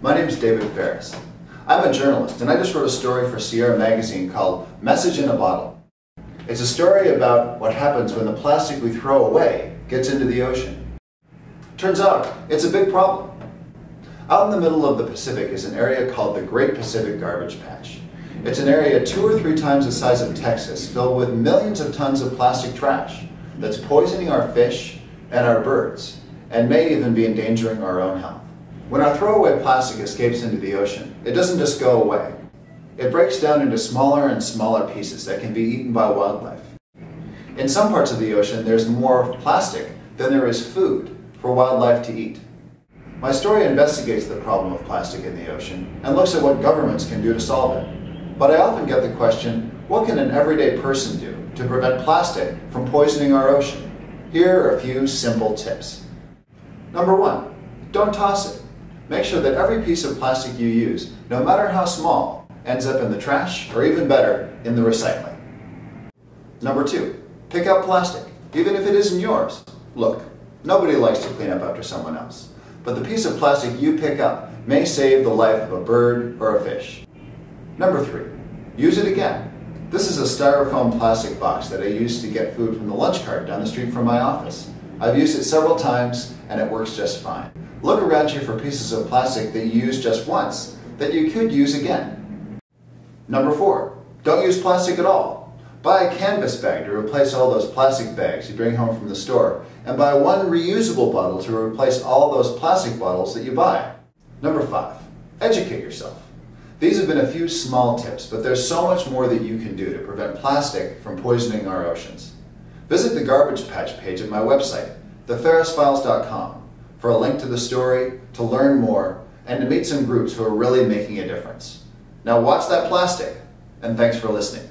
My name is David Ferris. I'm a journalist and I just wrote a story for Sierra Magazine called Message in a Bottle. It's a story about what happens when the plastic we throw away gets into the ocean. Turns out, it's a big problem. Out in the middle of the Pacific is an area called the Great Pacific Garbage Patch. It's an area 2 or 3 times the size of Texas, filled with millions of tons of plastic trash that's poisoning our fish and our birds, and may even be endangering our own health. When our throwaway plastic escapes into the ocean, it doesn't just go away. It breaks down into smaller and smaller pieces that can be eaten by wildlife. In some parts of the ocean, there's more plastic than there is food for wildlife to eat. My story investigates the problem of plastic in the ocean and looks at what governments can do to solve it. But I often get the question, what can an everyday person do to prevent plastic from poisoning our ocean? Here are a few simple tips. Number 1, don't toss it. Make sure that every piece of plastic you use, no matter how small, ends up in the trash, or even better, in the recycling. Number 2, pick up plastic, even if it isn't yours. Look, nobody likes to clean up after someone else, but the piece of plastic you pick up may save the life of a bird or a fish. Number 3, use it again. This is a styrofoam plastic box that I used to get food from the lunch cart down the street from my office. I've used it several times and it works just fine. Look around you for pieces of plastic that you used just once that you could use again. Number 4, don't use plastic at all. Buy a canvas bag to replace all those plastic bags you bring home from the store, and buy one reusable bottle to replace all those plastic bottles that you buy. Number 5, educate yourself. These have been a few small tips, but there's so much more that you can do to prevent plastic from poisoning our oceans. Visit the Garbage Patch page at my website, theferrisfiles.com, for a link to the story, to learn more, and to meet some groups who are really making a difference. Now watch that plastic, and thanks for listening.